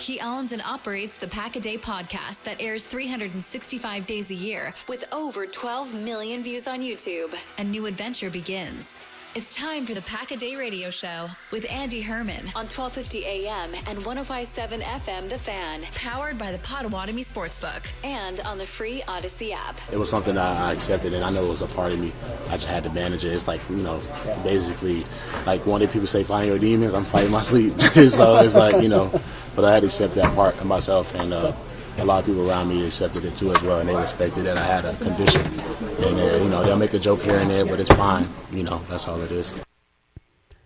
He owns and operates the Pack-A-Day podcast that airs 365 days a year with over 12 million views on YouTube. A new adventure begins. It's time for the Pack-A-Day radio show with Andy Herman on 1250 AM and 105.7 FM The Fan, powered by the Potawatomi Sportsbook and on the free Odyssey app. It was something I accepted, and I know it was a part of me. I just had to manage it. It's like, basically, like one day people say, find your demons, I'm fighting my sleep. So it's like, but I had to accept that part of myself, and a lot of people around me accepted it too as well, and they respected that I had a condition. And they'll make a joke here and there, but it's fine. That's all it is.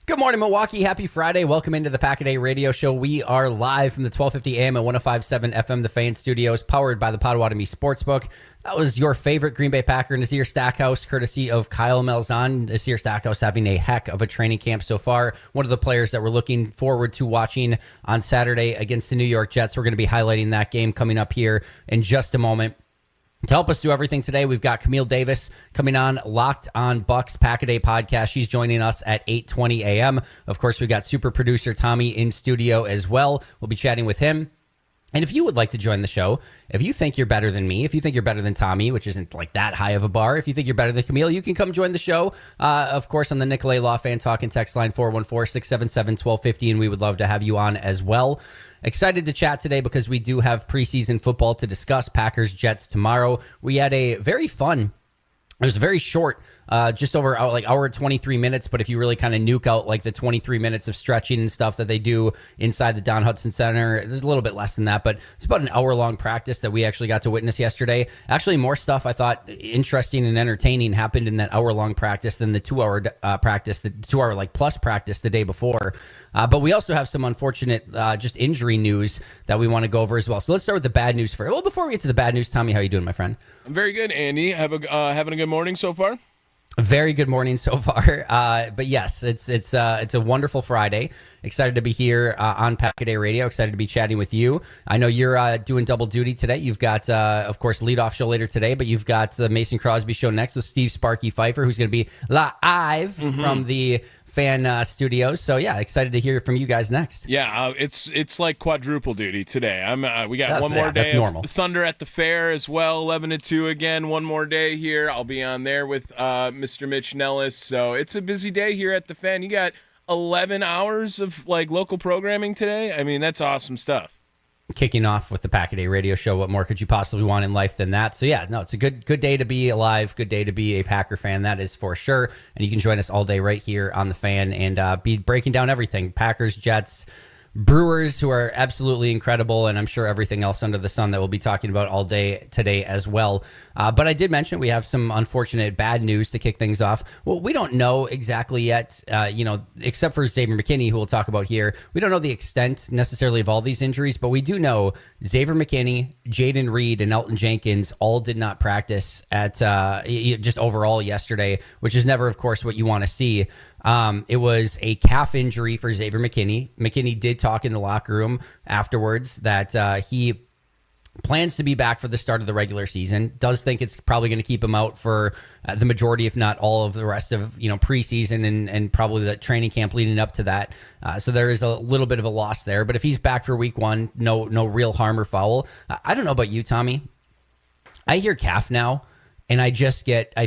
Good morning, Milwaukee. Happy Friday. Welcome into the Pack-A-Day radio show. We are live from the 1250 AM at 105.7 FM The Fan Studios, powered by the Potawatomi Sportsbook. That was your favorite Green Bay Packer, Nazir Stackhouse, courtesy of Kyle Malzahn. Nazir Stackhouse having a heck of a training camp so far. One of the players that we're looking forward to watching on Saturday against the New York Jets. We're going to be highlighting that game coming up here in just a moment. To help us do everything today, we've got Camille Davis coming on Locked on Bucks Pack-A-Day podcast. She's joining us at 8:20 a.m. Of course, we've got super producer Tommy in studio as well. We'll be chatting with him. And if you would like to join the show, if you think you're better than me, if you think you're better than Tommy, which isn't like that high of a bar, if you think you're better than Camille, you can come join the show. Of course, on the Nicolay Law Fan Talk and text line 414-677-1250, and we would love to have you on as well. Excited to chat today because we do have preseason football to discuss. Packers Jets tomorrow. We had a very fun, it was very short, just over hour 23 minutes. But if you really kind of nuke out like the 23 minutes of stretching and stuff that they do inside the Don Hudson Center, there's a little bit less than that, but it's about an hour-long practice that we actually got to witness yesterday. Actually, more stuff I thought interesting and entertaining happened in that hour-long practice than the 2-hour practice, the 2-hour plus practice the day before. But we also have some unfortunate just injury news that we want to go over as well. So let's start with the bad news first. Well, before we get to the bad news, Tommy, how you doing, my friend? I'm very good, Andy. Having a good morning so far? Very good morning so far. But yes, it's a wonderful Friday. Excited to be here on Pack-A-Day Radio. Excited to be chatting with you. I know you're doing double duty today. You've got, of course, leadoff show later today, but you've got the Mason Crosby show next with Steve Sparky Pfeiffer, who's going to be live from the Fan Studios. So yeah, excited to hear from you guys next. Yeah, it's like quadruple duty today. We got one more day of Thunder at the Fair as well, 11 to 2 again. One more day here. I'll be on there with Mr. Mitch Nellis. So it's a busy day here at the Fan. You got 11 hours of local programming today. I mean, that's awesome stuff. Kicking off with the Pack-A-Day radio show. What more could you possibly want in life than that? So yeah, no, it's a good day to be alive, good day to be a Packer fan, that is for sure. And you can join us all day right here on the Fan and be breaking down everything. Packers, Jets, Brewers, who are absolutely incredible, and I'm sure everything else under the sun that we'll be talking about all day today as well. But I did mention we have some unfortunate bad news to kick things off. Well, we don't know exactly yet, except for Xavier McKinney, who we'll talk about here. We don't know the extent necessarily of all these injuries, but we do know Xavier McKinney, Jaden Reed, and Elton Jenkins all did not practice at just overall yesterday, which is never, of course, what you want to see. It was a calf injury for Xavier McKinney. McKinney did talk in the locker room afterwards that he plans to be back for the start of the regular season. Does think it's probably going to keep him out for the majority, if not all, of the rest of preseason and probably the training camp leading up to that. So there is a little bit of a loss there. But if he's back for week one, no real harm or foul. I don't know about you, Tommy. I hear calf now, and I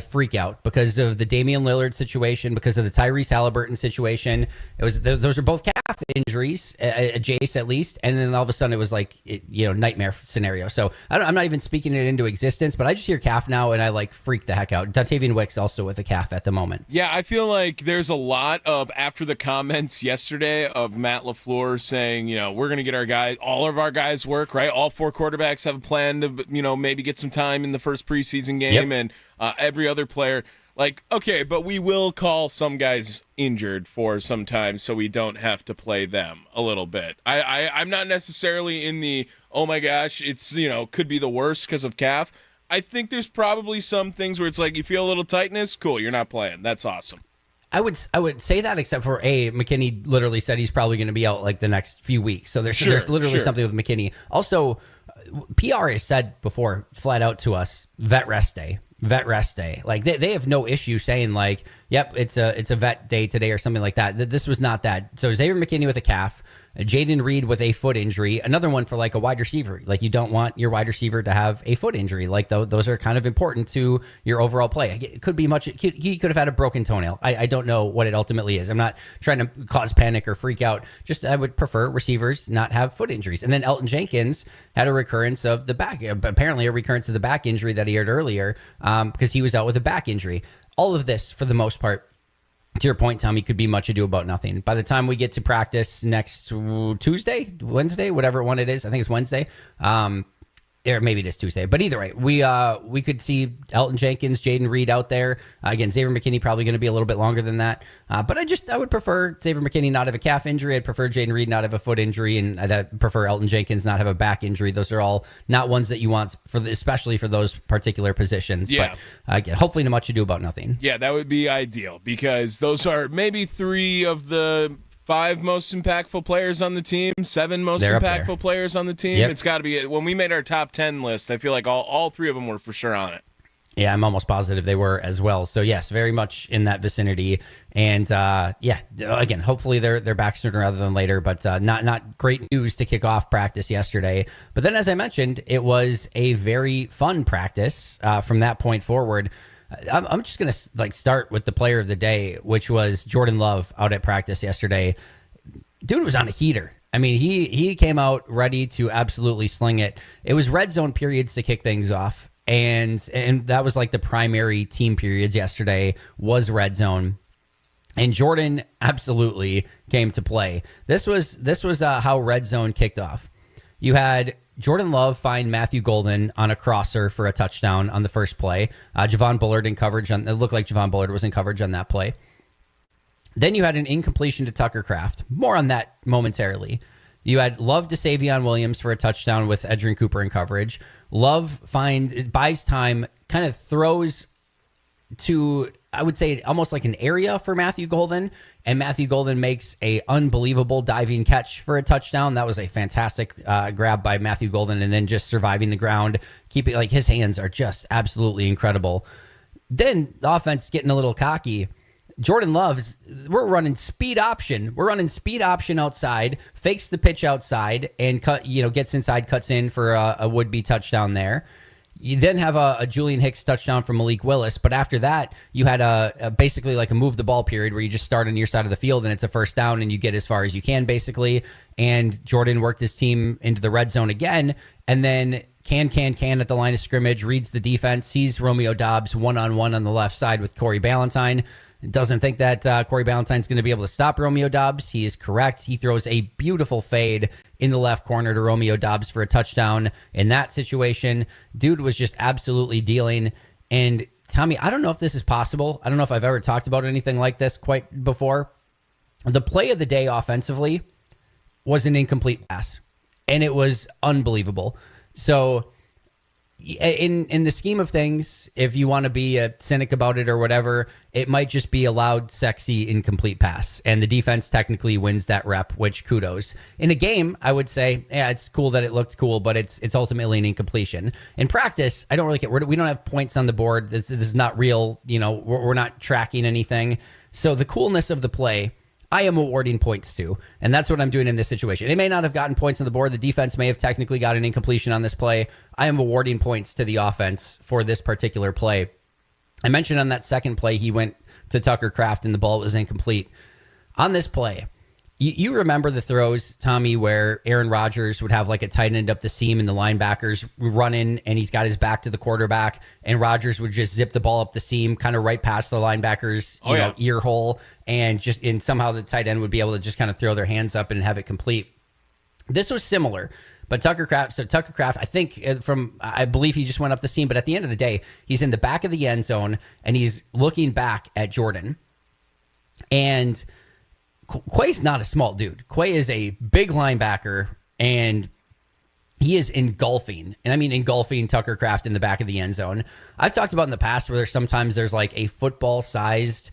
freak out because of the Damian Lillard situation, because of the Tyrese Halliburton situation. Those are both calf injuries, Jace at least, and then all of a sudden it was nightmare scenario. So I'm not even speaking it into existence, but I just hear calf now and I freak the heck out. Dontavian Wicks also with a calf at the moment. Yeah, I feel like there's a lot of, after the comments yesterday of Matt LaFleur saying, we're going to get all of our guys work, right? All 4 quarterbacks have a plan to, maybe get some time in the first preseason game. Yep. And every other player, okay, but we will call some guys injured for some time so we don't have to play them a little bit. I'm not necessarily in the, oh my gosh, it's, could be the worst because of calf. I think there's probably some things where it's you feel a little tightness, cool, you're not playing. That's awesome. I would say that, except for McKinney literally said he's probably going to be out the next few weeks. So there's literally something with McKinney. Also, PR has said before, flat out to us, vet rest day. They have no issue saying yep, it's a vet day today or something like that. This was not that. So Xavier McKinney with a calf. Jaden Reed with a foot injury, another one for like a wide receiver. Like, you don't want your wide receiver to have a foot injury. Like, those are kind of important to your overall play. It could be much. He could have had a broken toenail. I don't know what it ultimately is. I'm not trying to cause panic or freak out. Just, I would prefer receivers not have foot injuries. And then Elton Jenkins had a recurrence of the back, apparently a recurrence of the back injury that he had earlier, because he was out with a back injury. All of this, for the most part, to your point, Tommy, could be much ado about nothing. By the time we get to practice next Wednesday, whatever one it is, I think it's Wednesday, or maybe it is Tuesday, but either way, we could see Elton Jenkins, Jaden Reed out there. Again, Xavier McKinney probably going to be a little bit longer than that. But I would prefer Xavier McKinney not have a calf injury. I'd prefer Jaden Reed not have a foot injury, and I'd prefer Elton Jenkins not have a back injury. Those are all not ones that you want, especially for those particular positions. Yeah. But again, hopefully not much ado about nothing. Yeah, that would be ideal, because those are maybe 3 of the 5 most impactful players on the team, 7 most impactful players on the team. Yep. It's got to be, when we made our top 10 list, I feel like all 3 of them were for sure on it. Yeah, I'm almost positive they were as well. So yes, very much in that vicinity. And again, hopefully they're back sooner rather than later. But not great news to kick off practice yesterday. But then, as I mentioned, it was a very fun practice from that point forward. I'm just going to start with the player of the day, which was Jordan Love out at practice yesterday. Dude was on a heater. I mean, he came out ready to absolutely sling it. It was red zone periods to kick things off. And that was like the primary team periods yesterday was red zone. And Jordan absolutely came to play. This was how red zone kicked off. You had Jordan Love find Matthew Golden on a crosser for a touchdown on the first play. Javon Bullard in coverage. It looked like Javon Bullard was in coverage on that play. Then you had an incompletion to Tucker Kraft. More on that momentarily. You had Love to Savion Williams for a touchdown with Edgerrin Cooper in coverage. Love buys time, kind of throws to, I would say, almost like an area for Matthew Golden, and Matthew Golden makes a unbelievable diving catch for a touchdown. That was a fantastic grab by Matthew Golden, and then just surviving the ground, keeping, like, his hands are just absolutely incredible. Then the offense getting a little cocky. Jordan Love's, we're running speed option. We're running speed option outside, fakes the pitch outside, and gets inside, cuts in for a would-be touchdown there. You then have a Julian Hicks touchdown from Malik Willis, but after that, you had a basically like a move the ball period where you just start on your side of the field and it's a first down and you get as far as you can basically. And Jordan worked his team into the red zone again, and then can at the line of scrimmage, reads the defense, sees Romeo Doubs one-on-one on the left side with Corey Ballantyne. Doesn't think that Corey Ballantyne's going to be able to stop Romeo Doubs. He is correct. He throws a beautiful fade in the left corner to Romeo Doubs for a touchdown. In that situation, dude was just absolutely dealing. And Tommy, I don't know if this is possible. I don't know if I've ever talked about anything like this quite before. The play of the day offensively was an incomplete pass, and it was unbelievable. So in the scheme of things, if you want to be a cynic about it or whatever, it might just be a loud, sexy, incomplete pass. And the defense technically wins that rep, which kudos. In a game, I would say, yeah, it's cool that it looked cool, but it's ultimately an incompletion. In practice, I don't really care. We don't have points on the board. This is not real. We're not tracking anything. So the coolness of the play, I am awarding points to, and that's what I'm doing in this situation. It may not have gotten points on the board. The defense may have technically got an incompletion on this play. I am awarding points to the offense for this particular play. I mentioned on that second play, he went to Tucker Kraft and the ball was incomplete. On this play, you remember the throws, Tommy, where Aaron Rodgers would have like a tight end up the seam and the linebackers run in and he's got his back to the quarterback and Rodgers would just zip the ball up the seam, kind of right past the linebacker's ear hole, and somehow the tight end would be able to just kind of throw their hands up and have it complete. This was similar, but Tucker Kraft, I believe he just went up the seam, but at the end of the day, he's in the back of the end zone and he's looking back at Jordan. And Quay's not a small dude. Quay is a big linebacker, and he is engulfing. And I mean engulfing Tucker Kraft in the back of the end zone. I've talked about in the past where there's like a football-sized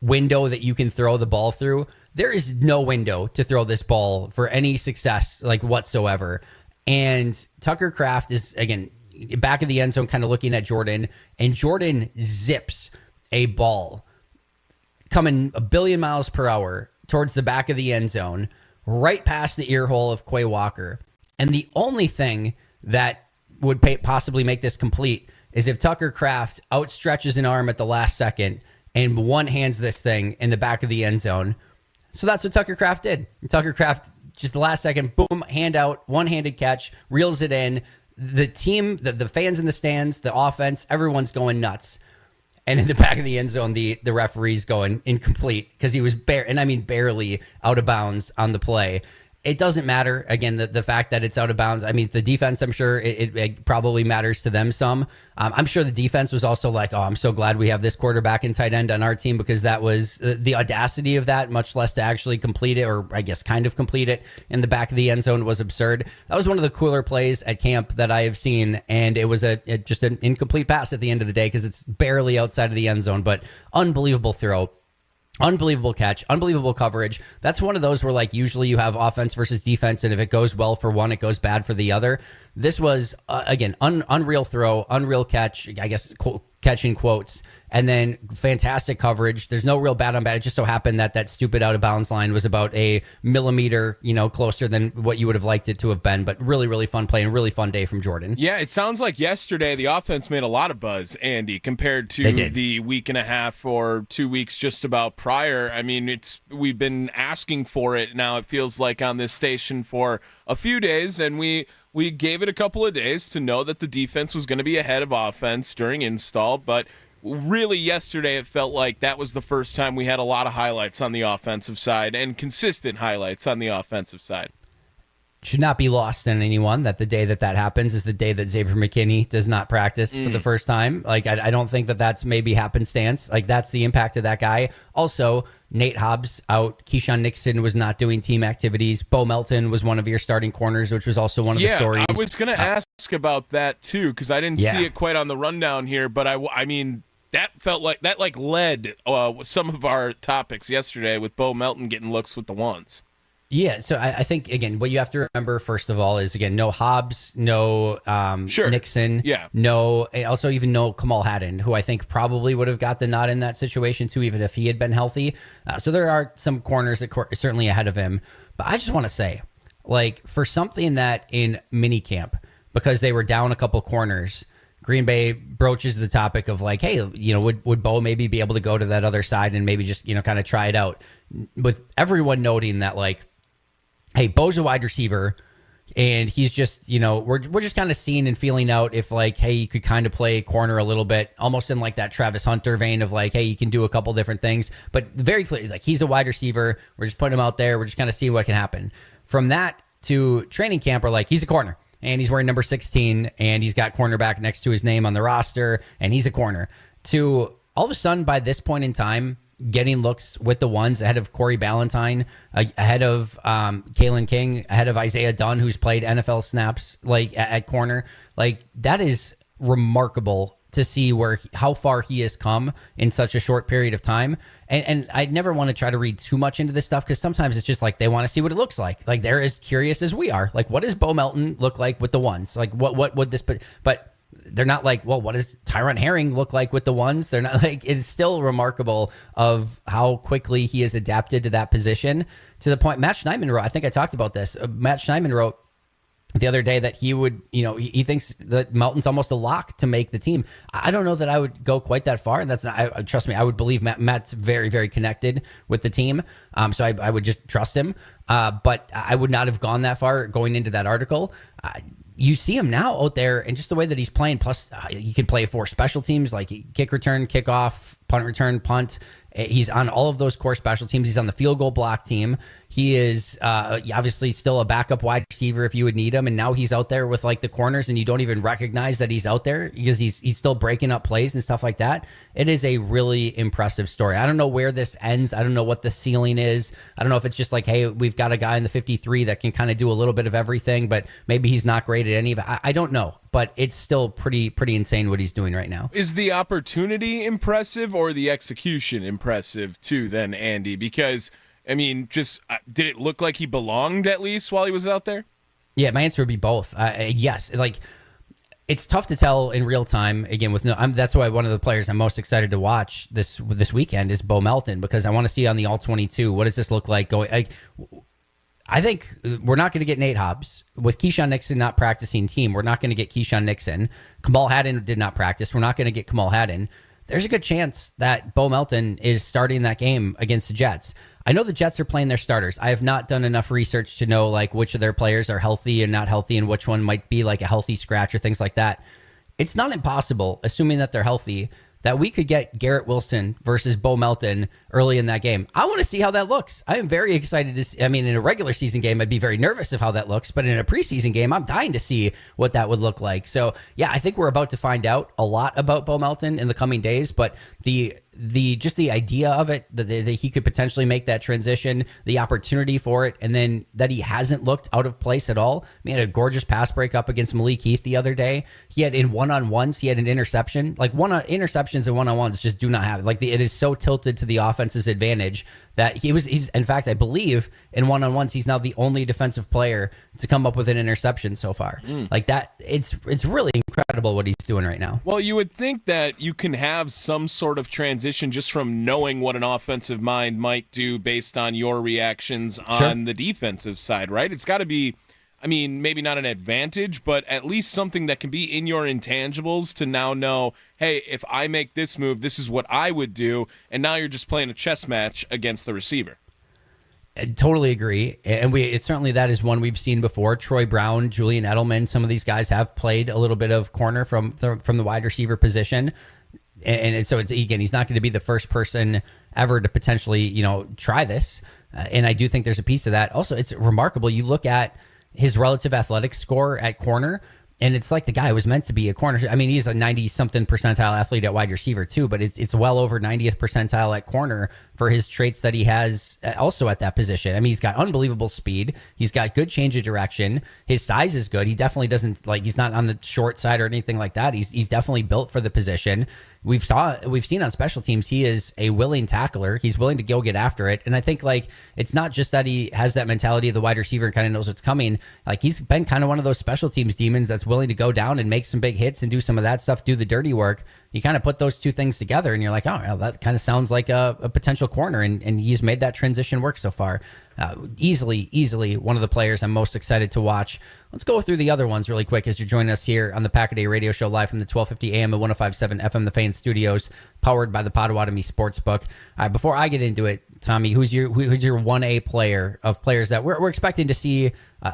window that you can throw the ball through. There is no window to throw this ball for any success, like whatsoever. And Tucker Kraft is, again, back of the end zone, kind of looking at Jordan, and Jordan zips a ball coming a billion miles per hour towards the back of the end zone, right past the ear hole of Quay Walker. And the only thing that would possibly make this complete is if Tucker Kraft outstretches an arm at the last second and one-hands this thing in the back of the end zone. So that's what Tucker Kraft did. And Tucker Kraft, just the last second, boom, hand out, one-handed catch, reels it in. The team, the fans in the stands, the offense, everyone's going nuts. And in the back of the end zone, the referee's going incomplete because he was barely out of bounds on the play. It doesn't matter. Again, the fact that it's out of bounds. I mean, the defense, I'm sure it probably matters to them some. I'm sure the defense was also like, oh, I'm so glad we have this quarterback and tight end on our team, because that was the audacity of that, much less to actually complete it, or I guess kind of complete it in the back of the end zone, was absurd. That was one of the cooler plays at camp that I have seen, and it was just an incomplete pass at the end of the day because it's barely outside of the end zone, but unbelievable throw. Unbelievable catch, unbelievable coverage. That's one of those where, like, usually you have offense versus defense, and if it goes well for one, it goes bad for the other. This was, again, unreal throw, unreal catch, I guess, catch in quotes, and then fantastic coverage. There's no real bad on bad. It just so happened that stupid out of bounds line was about a millimeter, closer than what you would have liked it to have been. But really, really fun play and really fun day from Jordan. Yeah, it sounds like yesterday the offense made a lot of buzz, Andy, compared to the week and a half or 2 weeks just about prior. I mean, we've been asking for it now, it feels like, on this station for a few days, and we gave it a couple of days to know that the defense was going to be ahead of offense during install, but really yesterday it felt like that was the first time we had a lot of highlights on the offensive side, and consistent highlights on the offensive side. Should not be lost on anyone that the day that happens is the day that Xavier McKinney does not practice for the first time. Like, I don't think that's maybe happenstance. Like, that's the impact of that guy. Also, Nate Hobbs out. Keyshawn Nixon was not doing team activities. Bo Melton was one of your starting corners, which was also one of the stories. I was going to ask about that too, because I didn't see it quite on the rundown here, but I mean, that felt like that led some of our topics yesterday with Bo Melton getting looks with the ones. Yeah, so I think, again, what you have to remember, first of all, is, again, no Hobbs, no Nixon, no, and also even no Kamal Haddon, who I think probably would have got the nod in that situation, too, even if he had been healthy. So there are some corners that certainly ahead of him. But I just want to say, like, for something that in minicamp, because they were down a couple corners, Green Bay broaches the topic of, like, hey, would Bo maybe be able to go to that other side and maybe just, kind of try it out, with everyone noting that, like, hey, Bo's a wide receiver, and he's just, we're just kind of seeing and feeling out if, like, hey, you could kind of play corner a little bit, almost in like that Travis Hunter vein of, like, hey, you can do a couple different things, but very clearly, like, he's a wide receiver. We're just putting him out there. We're just kind of seeing what can happen. From that to training camp, we're like, he's a corner, and he's wearing number 16, and he's got cornerback next to his name on the roster, and he's a corner. To all of a sudden, by this point in time, getting looks with the ones ahead of Corey Ballantyne, ahead of Kalen King, ahead of Isaiah Dunn, who's played NFL snaps like at corner. Like, that is remarkable to see how far he has come in such a short period of time. And I never want to try to read too much into this stuff, because sometimes it's just like they want to see what it looks like. Like, they're as curious as we are. Like, what does Bo Melton look like with the ones? Like, what would this? But they're not like, well, what does Tyron Herring look like with the ones? They're not like, it's still remarkable of how quickly he has adapted to that position, to the point Matt Schneidman wrote, I think I talked about this. Matt Schneidman wrote the other day that he would, he thinks that Melton's almost a lock to make the team. I don't know that I would go quite that far. And that's not, trust me, I would believe Matt's very, very connected with the team. So I would just trust him. But I would not have gone that far going into that article. You see him now out there, and just the way that he's playing. Plus, he can play for special teams like kick return, kickoff, punt return, punt. He's on all of those core special teams. He's on the field goal block team. He is obviously still a backup wide receiver if you would need him. And now he's out there with, like, the corners, and you don't even recognize that he's out there because he's still breaking up plays and stuff like that. It is a really impressive story. I don't know where this ends. I don't know what the ceiling is. I don't know if it's just like, hey, we've got a guy in the 53 that can kind of do a little bit of everything, but maybe he's not great at any of it. I don't know. But it's still pretty insane what he's doing right now. Is the opportunity impressive or the execution impressive too then, Andy? Because, I mean, just did it look like he belonged at least while he was out there? Yeah, my answer would be both. Yes. Like, it's tough to tell in real time. Again, that's why one of the players I'm most excited to watch this weekend is Bo Melton, because I want to see on the All-22, what does this look like going? I think we're not going to get Nate Hobbs. With Keyshawn Nixon not practicing team, we're not going to get Keyshawn Nixon. Kamal Haddon did not practice. We're not going to get Kamal Haddon. There's a good chance that Bo Melton is starting that game against the Jets. I know the Jets are playing their starters. I have not done enough research to know like which of their players are healthy and not healthy and which one might be like a healthy scratch or things like that. It's not impossible, assuming that they're healthy, that we could get Garrett Wilson versus Bo Melton early in that game. I want to see how that looks. I am very excited to see. I mean, in a regular season game, I'd be very nervous of how that looks, but in a preseason game, I'm dying to see what that would look like. So yeah, I think we're about to find out a lot about Bo Melton in the coming days, but the just the idea of it, that he could potentially make that transition, the opportunity for it, and then that he hasn't looked out of place at all. I mean, he had a gorgeous pass break up against Malik Heath the other day. He had in one-on-ones, he had an interception. Like interceptions and one-on-ones just do not have it. Like it is so tilted to the offense's advantage that he's in fact, I believe in one-on-ones, he's now the only defensive player to come up with an interception so far. Like that, it's really incredible what he's doing right now. Well, you would think that you can have some sort of transition just from knowing what an offensive mind might do based on your reactions on the defensive side, right? It's got to be, I mean, maybe not an advantage, but at least something that can be in your intangibles to now know, hey, if I make this move, this is what I would do, and now you're just playing a chess match against the receiver. I totally agree, and it's certainly that is one we've seen before. Troy Brown, Julian Edelman, some of these guys have played a little bit of corner from the wide receiver position, and so it's, again, he's not going to be the first person ever to potentially try this, and I do think there's a piece of that. Also, it's remarkable. You look at his relative athletic score at corner, and it's like the guy was meant to be a corner. I mean, he's a 90-something percentile athlete at wide receiver too, but it's well over 90th percentile at corner for his traits that he has also at that position. I mean, he's got unbelievable speed. He's got good change of direction. His size is good. He definitely doesn't he's not on the short side or anything like that. He's definitely built for the position. We've seen on special teams, he is a willing tackler. He's willing to go get after it. And I think it's not just that he has that mentality of the wide receiver and kind of knows what's coming. Like he's been kind of one of those special teams demons that's willing to go down and make some big hits and do some of that stuff, do the dirty work. You kind of put those two things together and you're like, oh, well, that kind of sounds like a potential corner. And he's made that transition work so far. Easily one of the players I'm most excited to watch. Let's go through the other ones really quick as you're joining us here on the Pack-A-Day Radio Show live from the 1250 AM at 105.7 FM The Fan Studios, powered by the Potawatomi Sportsbook. Before I get into it, Tommy, who's your 1A player of players that we're expecting to see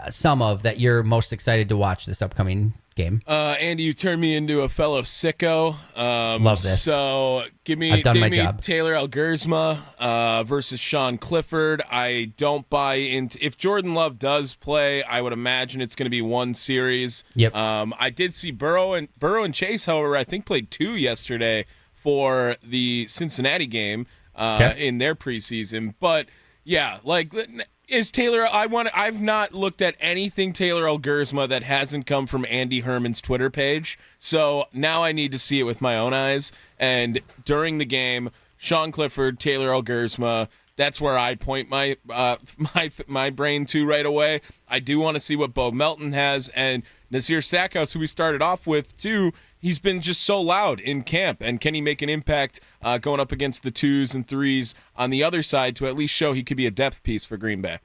some of that you're most excited to watch this upcoming game? Andy, you turned me into a fellow sicko. Love this. So give me Taylor Algersma versus Sean Clifford. I don't buy into, if Jordan Love does play, I would imagine it's going to be one series. Yep. I did see Burrow and Chase, however, I think played 2 yesterday for the Cincinnati game in their preseason. But yeah, is Taylor? I've not looked at anything Taylor Algersma that hasn't come from Andy Herman's Twitter page. So now I need to see it with my own eyes. And during the game, Sean Clifford, Taylor Algersma, that's where I point my my brain to right away. I do want to see what Bo Melton has, and Nasir Stackhouse, who we started off with too. He's been just so loud in camp, and can he make an impact going up against the 2s and 3s on the other side to at least show he could be a depth piece for Green Bay?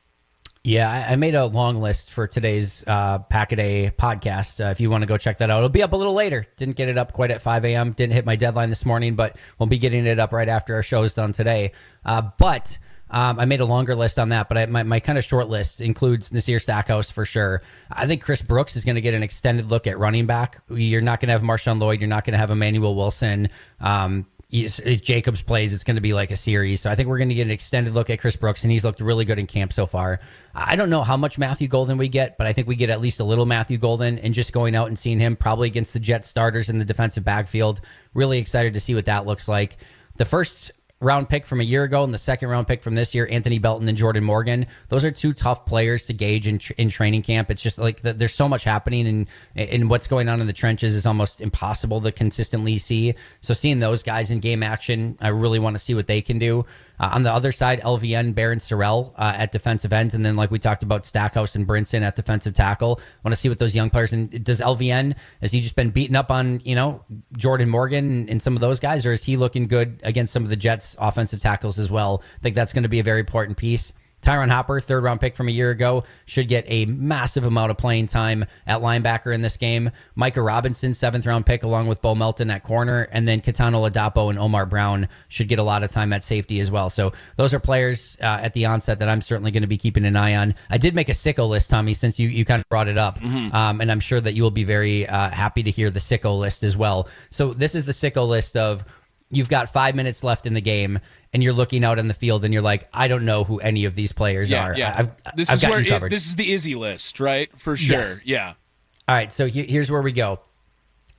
Yeah, I made a long list for today's Pack-A-Day podcast. If you want to go check that out, it'll be up a little later. Didn't get it up quite at 5 a.m. Didn't hit my deadline this morning, but we'll be getting it up right after our show is done today. But I made a longer list on that, but my kind of short list includes Nasir Stackhouse for sure. I think Chris Brooks is going to get an extended look at running back. You're not going to have Marshawn Lloyd. You're not going to have Emmanuel Wilson. If Jacobs plays, it's going to be like a series. So I think we're going to get an extended look at Chris Brooks, and he's looked really good in camp so far. I don't know how much Matthew Golden we get, but I think we get at least a little Matthew Golden, and just going out and seeing him probably against the Jets starters in the defensive backfield. Really excited to see what that looks like. The first round pick from a year ago and the second round pick from this year, Anthony Belton and Jordan Morgan. Those are two tough players to gauge in training camp. It's just like there's so much happening, and what's going on in the trenches is almost impossible to consistently see. So seeing those guys in game action, I really want to see what they can do. On the other side, LVN, Baron Sorrell at defensive ends, and then like we talked about, Stackhouse and Brinson at defensive tackle. I want to see what those young players, and does LVN, has he just been beaten up on, Jordan Morgan and some of those guys, or is he looking good against some of the Jets offensive tackles as well? I think that's going to be a very important piece. Tyron Hopper, third round pick from a year ago, should get a massive amount of playing time at linebacker in this game. Micah Robinson, seventh round pick, along with Bo Melton at corner. And then Katano Ladapo and Omar Brown should get a lot of time at safety as well. So those are players at the onset that I'm certainly going to be keeping an eye on. I did make a sicko list, Tommy, since you kind of brought it up. And I'm sure that you will be very happy to hear the sicko list as well. So this is the sicko list of you've got 5 minutes left in the game, and you're looking out on the field, and you're like, I don't know who any of these players are. Yeah. This is the Izzy list, right? For sure. Yes. Yeah. All right, so here's where we go.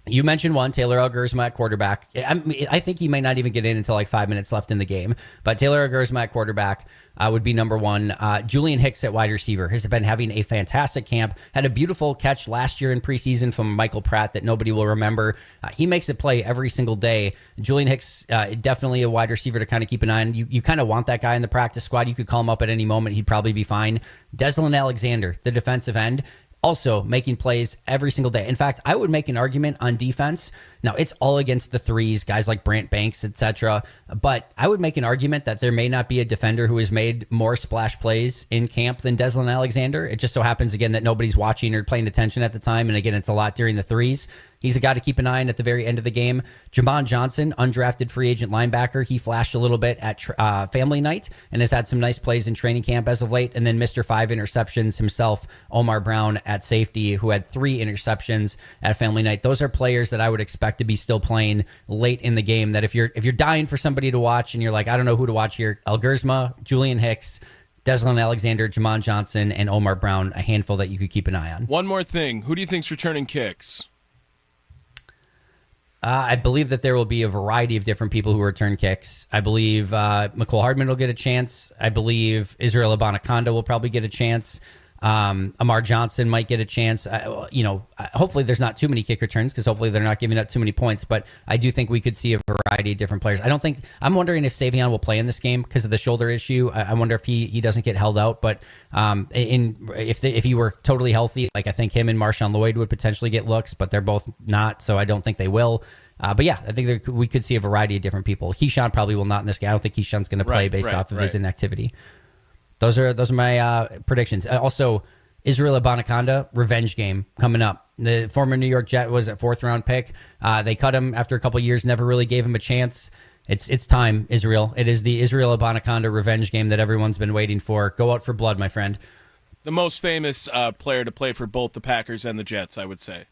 You mentioned one, Taylor Algersma at quarterback. I think he might not even get in until like 5 minutes left in the game. But Taylor Algersma at quarterback would be number one. Julian Hicks at wide receiver has been having a fantastic camp. Had a beautiful catch last year in preseason from Michael Pratt that nobody will remember. He makes it play every single day. Julian Hicks, definitely a wide receiver to kind of keep an eye on. You kind of want that guy in the practice squad. You could call him up at any moment. He'd probably be fine. Deslin Alexander, the defensive end, also making plays every single day. In fact, I would make an argument on defense. Now, it's all against the threes, guys like Brant Banks, etc. But I would make an argument that there may not be a defender who has made more splash plays in camp than Deslin Alexander. It just so happens, again, that nobody's watching or paying attention at the time. And again, it's a lot during the threes. He's a guy to keep an eye on at the very end of the game. Jamon Johnson, undrafted free agent linebacker. He flashed a little bit at family night and has had some nice plays in training camp as of late. And then Mr. 5 interceptions himself, Omar Brown at safety, who had 3 interceptions at family night. Those are players that I would expect to be still playing late in the game. That if you're dying for somebody to watch and you're like, I don't know who to watch here, Algersma, Julian Hicks, Deslin Alexander, Jamon Johnson, and Omar Brown, a handful that you could keep an eye on. One more thing. Who do you think's returning kicks? I believe that there will be a variety of different people who return kicks. I believe McCole Hardman will get a chance. I believe Israel Abanikanda will probably get a chance. Amar Johnson might get a chance. Hopefully there's not too many kick returns because hopefully they're not giving up too many points. But I do think we could see a variety of different players. I'm wondering if Savion will play in this game because of the shoulder issue. I wonder if he doesn't get held out. But if he were totally healthy, like I think him and Marshawn Lloyd would potentially get looks, but they're both not, so I don't think they will. But yeah, I think we could see a variety of different people. Keyshawn probably will not in this game. I don't think Keyshawn's going to play based off of his inactivity. Those are my predictions. Also, Israel Abanikanda, revenge game coming up. The former New York Jet was a 4th round pick. They cut him after a couple years, never really gave him a chance. It's time, Israel. It is the Israel Abanikanda revenge game that everyone's been waiting for. Go out for blood, my friend. The most famous player to play for both the Packers and the Jets, I would say.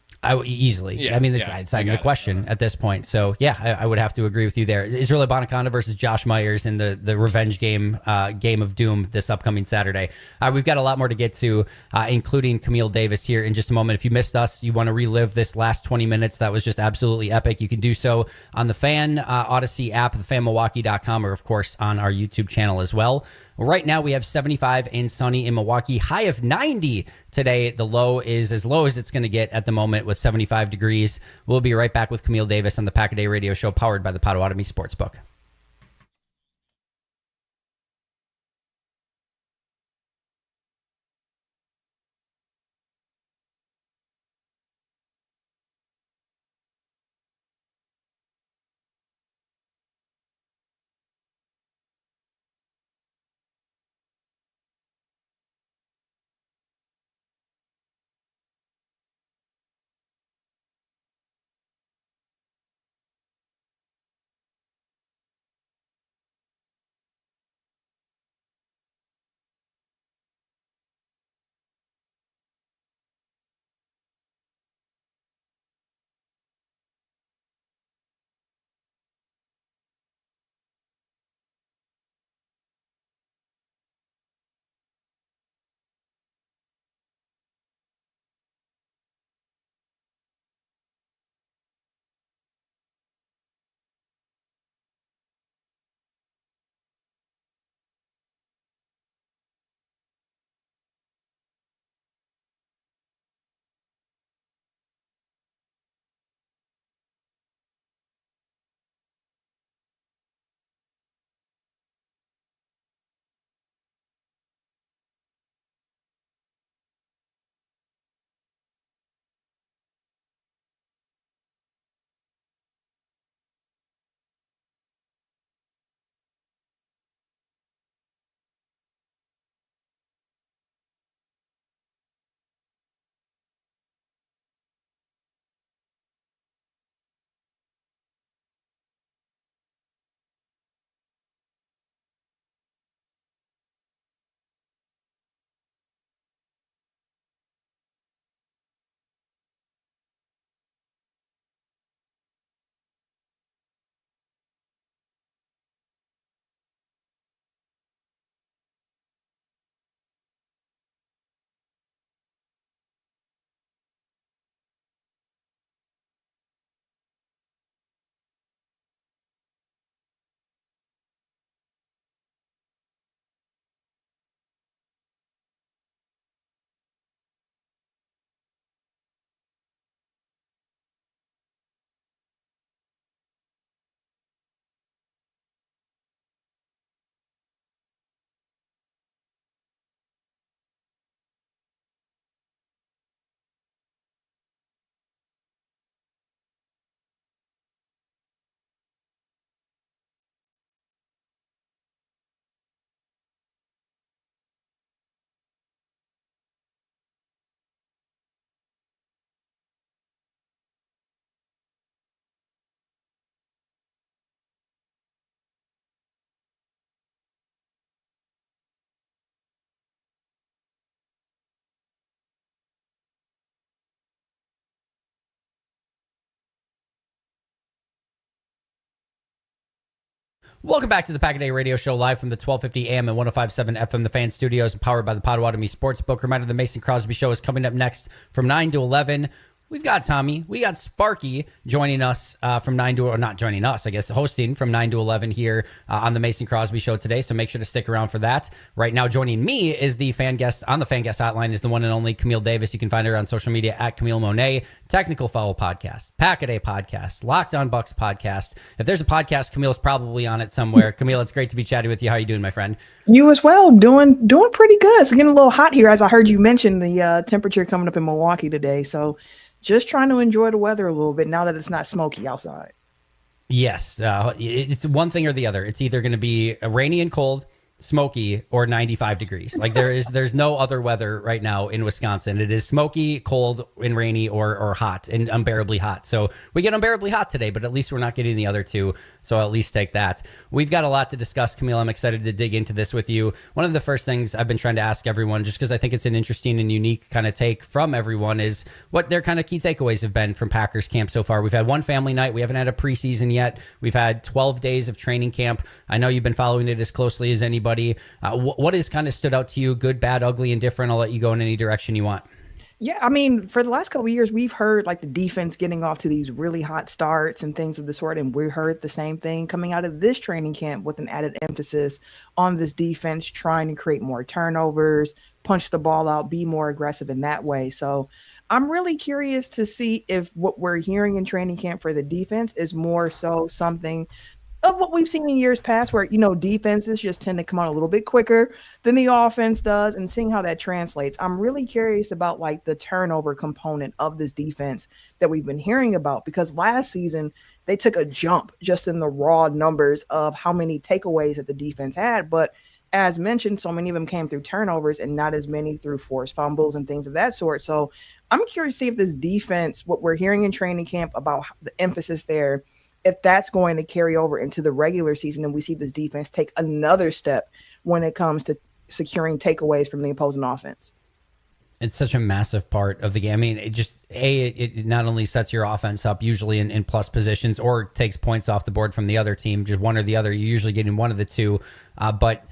Easily. Yeah, I mean, it's not even a question at this point. So, yeah, I would have to agree with you there. Israel Abanikanda versus Josh Myers in the revenge game, Game of Doom this upcoming Saturday. We've got a lot more to get to, including Camille Davis here in just a moment. If you missed us, you want to relive this last 20 minutes, that was just absolutely epic. You can do so on the Fan Odyssey app, thefanmilwaukee.com, or, of course, on our YouTube channel as well. Right now, we have 75 and sunny in Milwaukee, high of 90 today. The low is as low as it's going to get at the moment with 75 degrees. We'll be right back with Camille Davis on the Pack a Day Radio Show, powered by the Potawatomi Sportsbook. Welcome back to the Pack a Day Radio Show, live from the 1250 AM and 105.7 FM, the Fan Studios, powered by the Potawatomi Sportsbook. Reminder, the Mason Crosby Show is coming up next from 9 to 11. We've got Tommy, we got Sparky joining us from 9 to, or not joining us, I guess, hosting from 9 to 11 here on the Mason Crosby Show today. So make sure to stick around for that. Right now, joining me is the fan guest on the fan guest hotline is the one and only Camille Davis. You can find her on social media at Camille Monet. Technical Foul Podcast, Pack a Day Podcast, Locked On Bucks Podcast. If there's a podcast, Camille's probably on it somewhere. Camille, it's great to be chatting with you. How are you doing, my friend? You as well. Doing pretty good. It's getting a little hot here, as I heard you mention the temperature coming up in Milwaukee today. So just trying to enjoy the weather a little bit now that it's not smoky outside. Yes. It's one thing or the other. It's either going to be rainy and cold, smoky, or 95 degrees. Like there's no other weather right now in Wisconsin. It is smoky, cold, and rainy, or hot and unbearably hot. So we get unbearably hot today, but at least we're not getting the other two. So I'll at least take that. We've got a lot to discuss, Camille. I'm excited to dig into this with you. One of the first things I've been trying to ask everyone, just because I think it's an interesting and unique kind of take from everyone, is what their kind of key takeaways have been from Packers camp so far. We've had one family night. We haven't had a preseason yet. We've had 12 days of training camp. I know you've been following it as closely as anybody. What has kind of stood out to you? Good, bad, ugly, and different? I'll let you go in any direction you want. Yeah, I mean, for the last couple of years, we've heard like the defense getting off to these really hot starts and things of the sort. And we heard the same thing coming out of this training camp with an added emphasis on this defense, trying to create more turnovers, punch the ball out, be more aggressive in that way. So I'm really curious to see if what we're hearing in training camp for the defense is more so something of what we've seen in years past, where, defenses just tend to come out a little bit quicker than the offense does, and seeing how that translates. I'm really curious about like the turnover component of this defense that we've been hearing about, because last season they took a jump just in the raw numbers of how many takeaways that the defense had. But as mentioned, so many of them came through turnovers and not as many through forced fumbles and things of that sort. So I'm curious to see if this defense, what we're hearing in training camp about the emphasis there, if that's going to carry over into the regular season and we see this defense take another step when it comes to securing takeaways from the opposing offense. It's such a massive part of the game. I mean, it not only sets your offense up usually in plus positions or takes points off the board from the other team, just one or the other. You're usually getting one of the two, but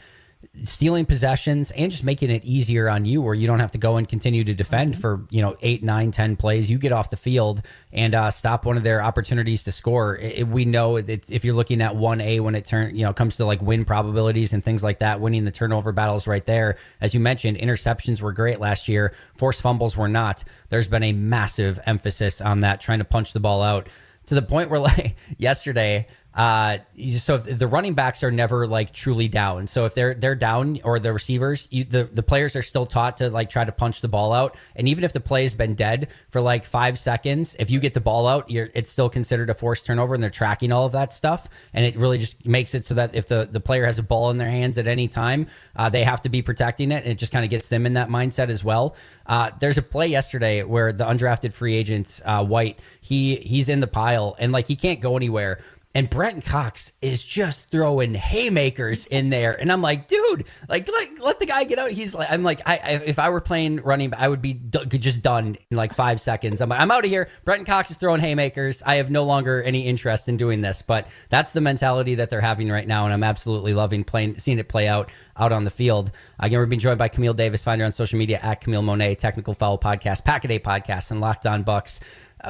stealing possessions and just making it easier on you, where you don't have to go and continue to defend for 8, 9, 10 plays. You get off the field and stop one of their opportunities to score. We know that if you're looking at 1A when it comes to like win probabilities and things like that, winning the turnover battles right there. As you mentioned, interceptions were great last year. Forced fumbles were not. There's been a massive emphasis on that, trying to punch the ball out to the point where like yesterday, so if the running backs are never like truly down. So if they're down, or the receivers, the players are still taught to like try to punch the ball out. And even if the play has been dead for like 5 seconds, if you get the ball out, it's still considered a forced turnover, and they're tracking all of that stuff. And it really just makes it so that if the player has a ball in their hands at any time, they have to be protecting it. And it just kind of gets them in that mindset as well. There's a play yesterday where the undrafted free agent, White, he's in the pile and like he can't go anywhere. And Brenton Cox is just throwing haymakers in there. And I'm like, dude, like let the guy get out. He's like, I'm like, if I were playing running, I would be just done in like 5 seconds. I'm like, I'm out of here. Brenton Cox is throwing haymakers. I have no longer any interest in doing this. But that's the mentality that they're having right now. And I'm absolutely loving seeing it play out on the field. Again, we're being joined by Camille Davis. Find her on social media at Camille Monet, Technical Foul Podcast, Pack a Day Podcast, and Locked On Bucks.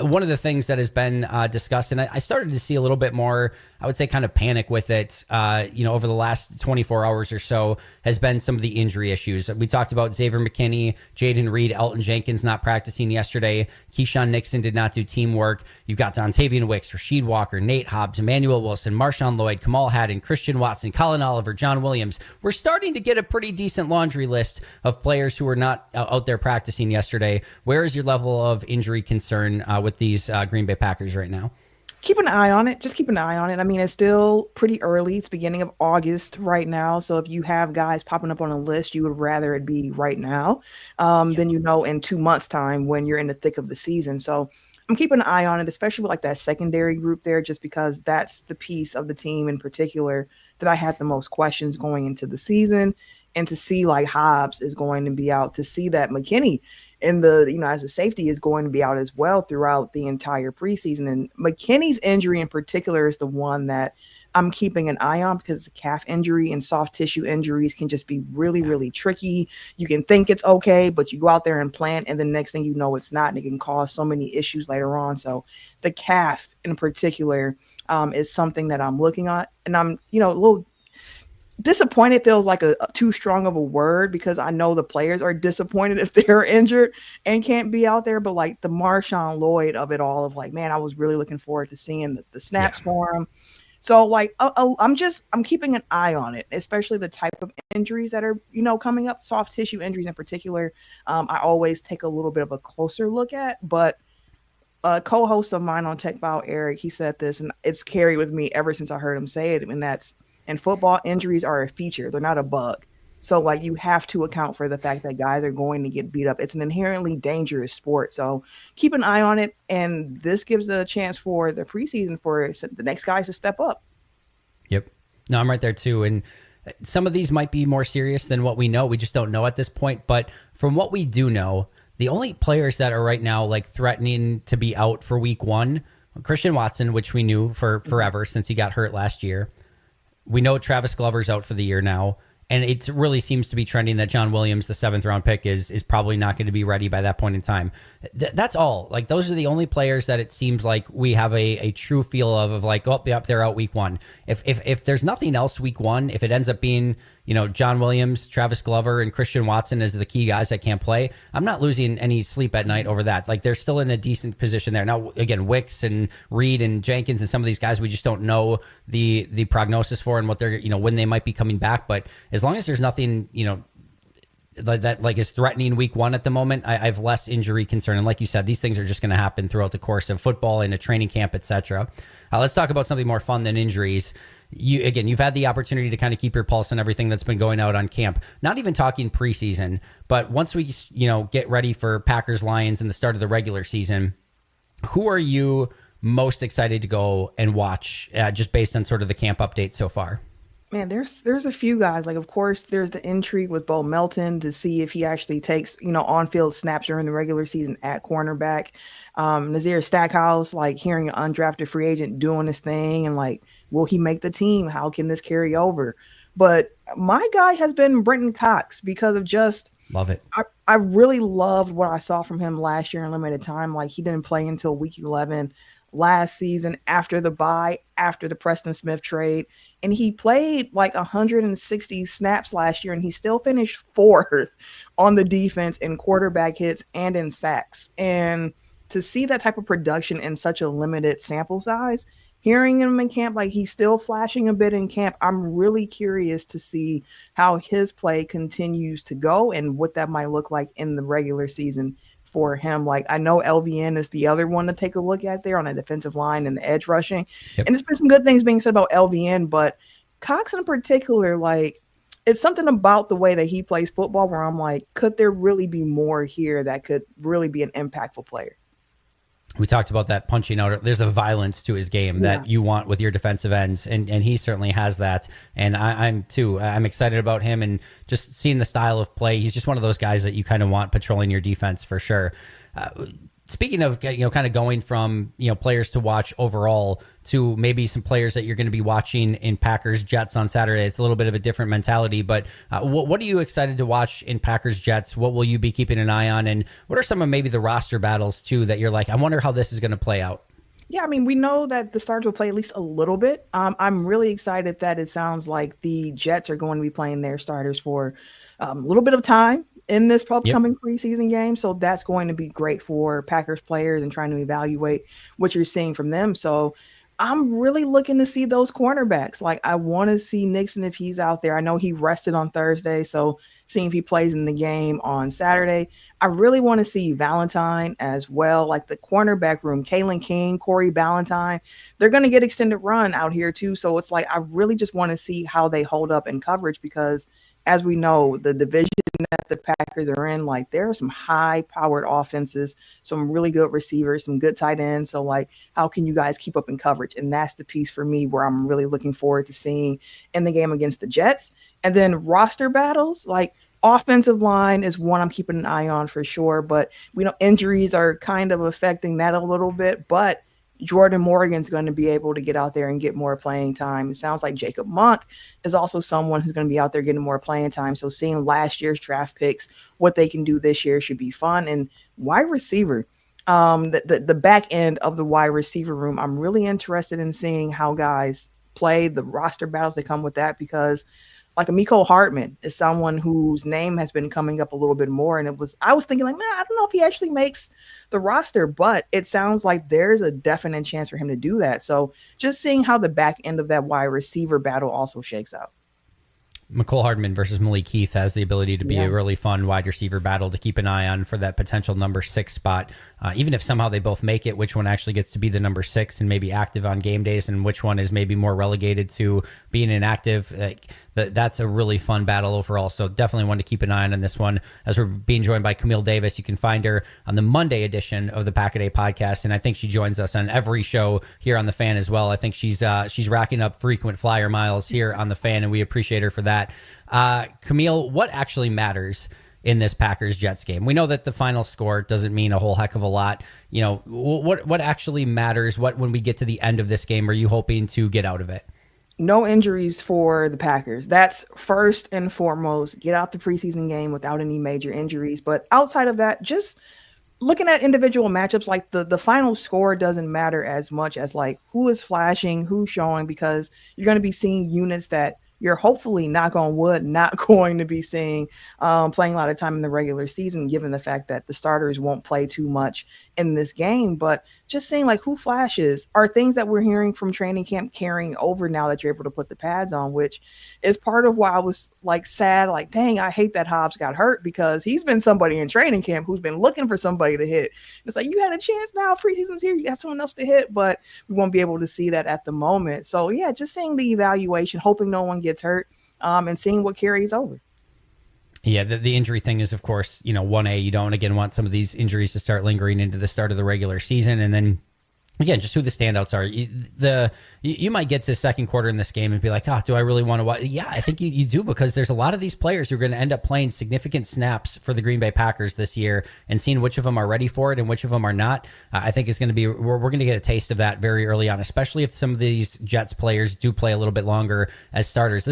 One of the things that has been discussed, and I started to see a little bit more, I would say, kind of panic with it, over the last 24 hours or so, has been some of the injury issues. We talked about Xavier McKinney, Jaden Reed, Elton Jenkins not practicing yesterday. Keyshawn Nixon did not do teamwork. You've got Dontavian Wicks, Rasheed Walker, Nate Hobbs, Emmanuel Wilson, Marshawn Lloyd, Kamal Haddon, Christian Watson, Colin Oliver, John Williams. We're starting to get a pretty decent laundry list of players who were not out there practicing yesterday. Where is your level of injury concern with these Green Bay Packers right now? Keep an eye on it. Just keep an eye on it. I mean, it's still pretty early. It's beginning of August right now. So if you have guys popping up on a list, you would rather it be right now than, in 2 months' time when you're in the thick of the season. So I'm keeping an eye on it, especially with like that secondary group there, just because that's the piece of the team in particular that I had the most questions going into the season. And to see like Hobbs is going to be out, to see that McKinney in as a safety is going to be out as well throughout the entire preseason. And McKinney's injury in particular is the one that I'm keeping an eye on because calf injury and soft tissue injuries can just be really, really tricky. You can think it's okay, but you go out there and plant, and the next thing you know, it's not, and it can cause so many issues later on. So the calf in particular is something that I'm looking at, and I'm, a little disappointed feels like a too strong of a word because I know the players are disappointed if they're injured and can't be out there. But like the Marshawn Lloyd of it all, of like, man, I was really looking forward to seeing the snaps for him. So like, I'm keeping an eye on it, especially the type of injuries that are, coming up, soft tissue injuries in particular. I always take a little bit of a closer look at, but a co-host of mine on Tech File, Eric, he said this, and it's carried with me ever since I heard him say it. And that's, in football, injuries are a feature. They're not a bug. So like you have to account for the fact that guys are going to get beat up. It's an inherently dangerous sport. So keep an eye on it. And this gives the chance for the preseason for the next guys to step up. Yep. No, I'm right there too. And some of these might be more serious than what we know. We just don't know at this point. But from what we do know, the only players that are right now like threatening to be out for week 1, Christian Watson, which we knew for forever since he got hurt last year. We know Travis Glover's out for the year now, and it really seems to be trending that John Williams, the 7th round pick, is probably not going to be ready by that point in time. That's all. Like, those are the only players that it seems like we have a true feel of like, oh, yep, they're out week 1. If there's nothing else week 1, if it ends up being, John Williams, Travis Glover, and Christian Watson as the key guys that can't play, I'm not losing any sleep at night over that. Like, they're still in a decent position there. Now, again, Wicks and Reed and Jenkins and some of these guys, we just don't know the prognosis for and what they're, when they might be coming back. But as long as there's nothing, that like is threatening week 1 at the moment, I have less injury concern. And like you said, these things are just going to happen throughout the course of football and a training camp, etc. Let's talk about something more fun than injuries. You've had the opportunity to kind of keep your pulse on everything that's been going out on camp. Not even talking preseason, but once we, get ready for Packers Lions and the start of the regular season, who are you most excited to go and watch, just based on sort of the camp update so far? Man, there's a few guys. Like, of course, there's the intrigue with Bo Melton to see if he actually takes, on-field snaps during the regular season at cornerback. Nazir Stackhouse, like hearing an undrafted free agent doing his thing and like, will he make the team? How can this carry over? But my guy has been Brenton Cox because of just love it. I really loved what I saw from him last year in limited time. Like, he didn't play until week 11 last season after the bye, after the Preston Smith trade. And he played like 160 snaps last year, and he still finished 4th on the defense in quarterback hits and in sacks. And to see that type of production in such a limited sample size, hearing him in camp, like he's still flashing a bit in camp, I'm really curious to see how his play continues to go and what that might look like in the regular season for him. Like, I know LVN is the other one to take a look at there on the defensive line and the edge rushing. Yep. And there's been some good things being said about LVN, but Cox in particular, like, it's something about the way that he plays football where I'm like, could there really be more here that could really be an impactful player? We talked about that punching out. There's a violence to his game that you want with your defensive ends, and he certainly has that. And I'm too. I'm excited about him and just seeing the style of play. He's just one of those guys that you kind of want patrolling your defense for sure. Speaking of, kind of going from, players to watch overall to maybe some players that you're going to be watching in Packers Jets on Saturday. It's a little bit of a different mentality, but what are you excited to watch in Packers Jets? What will you be keeping an eye on? And what are some of maybe the roster battles too that you're like, I wonder how this is going to play out? Yeah, I mean, we know that the starters will play at least a little bit. I'm really excited that it sounds like the Jets are going to be playing their starters for a little bit of time in this upcoming preseason game. So that's going to be great for Packers players and trying to evaluate what you're seeing from them. So I'm really looking to see those cornerbacks. Like, I want to see Nixon if he's out there. I know he rested on Thursday, so seeing if he plays in the game on Saturday. I really want to see Valentine as well, like the cornerback room, Kalen King, Corey Ballantyne. They're going to get extended run out here too. So it's like, I really just want to see how they hold up in coverage because, as we know, the division that the Packers are in, like, there are some high-powered offenses, some really good receivers, some good tight ends. So, like, how can you guys keep up in coverage? And that's the piece for me where I'm really looking forward to seeing in the game against the Jets. And then roster battles, like, offensive line is one I'm keeping an eye on for sure. But we know injuries are kind of affecting that a little bit. But Jordan Morgan's going to be able to get out there and get more playing time. It sounds like Jacob Monk is also someone who's going to be out there getting more playing time. So seeing last year's draft picks, what they can do this year should be fun. And wide receiver, the back end of the wide receiver room, I'm really interested in seeing how guys play, the roster battles that come with that, because like Miko Hartman is someone whose name has been coming up a little bit more. And I was thinking like, man, I don't know if he actually makes the roster, but it sounds like there's a definite chance for him to do that. So just seeing how the back end of that wide receiver battle also shakes out. McCole Hardman versus Malik Heath has the ability to be a really fun wide receiver battle to keep an eye on for that potential number 6 spot. Even if somehow they both make it, which one actually gets to be the number 6 and maybe active on game days, and which one is maybe more relegated to being inactive. That's a really fun battle overall. So definitely want to keep an eye on this one. As we're being joined by Camille Davis, you can find her on the Monday edition of the Pack-A-Day podcast, and I think she joins us on every show here on the Fan as well. I think she's racking up frequent flyer miles here on the Fan, and we appreciate her for that. Camille, what actually matters in this Packers-Jets game? We know that the final score doesn't mean a whole heck of a lot. You know, what actually matters? What, when we get to the end of this game, are you hoping to get out of it? No injuries for the Packers. That's first and foremost. Get out the preseason game without any major injuries. But outside of that, just looking at individual matchups, like the final score doesn't matter as much as like who is flashing, who's showing, because you're going to be seeing units that you're hopefully, knock on wood, not going to be seeing playing a lot of time in the regular season, given the fact that the starters won't play too much in this game. But just seeing like who flashes are things that we're hearing from training camp carrying over now that you're able to put the pads on, which is part of why I was like sad, like, dang, I hate that Hobbs got hurt, because he's been somebody in training camp who's been looking for somebody to hit. It's like, you had a chance now, preseason's here, you got someone else to hit, but we won't be able to see that at the moment. So yeah, just seeing the evaluation, hoping no one gets hurt, and seeing what carries over. Yeah, the injury thing is, of course, 1A. You don't, again, want some of these injuries to start lingering into the start of the regular season. And then, again, just who the standouts are. You might get to second quarter in this game and be like, do I really want to watch? Yeah, I think you do, because there's a lot of these players who are going to end up playing significant snaps for the Green Bay Packers this year, and seeing which of them are ready for it and which of them are not, I think is going to be, we're going to get a taste of that very early on, especially if some of these Jets players do play a little bit longer as starters.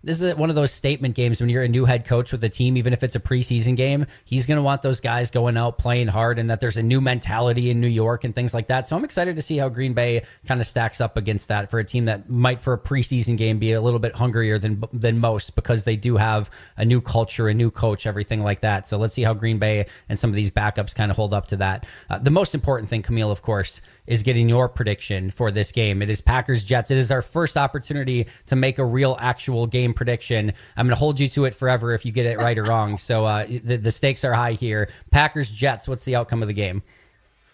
This is one of those statement games when you're a new head coach with a team, even if it's a preseason game. He's going to want those guys going out playing hard, and that there's a new mentality in New York and things like that. So I'm excited to see how Green Bay kind of stacks up against that for a team that might, for a preseason game, be a little bit hungrier than most, because they do have a new culture, a new coach, everything like that. So let's see how Green Bay and some of these backups kind of hold up to that. The most important thing, Camille, of course, is getting your prediction for this game. It is Packers-Jets. It is our first opportunity to make a real actual game prediction. I'm going to hold you to it forever if you get it right or wrong. So the stakes are high here. Packers-Jets, what's the outcome of the game?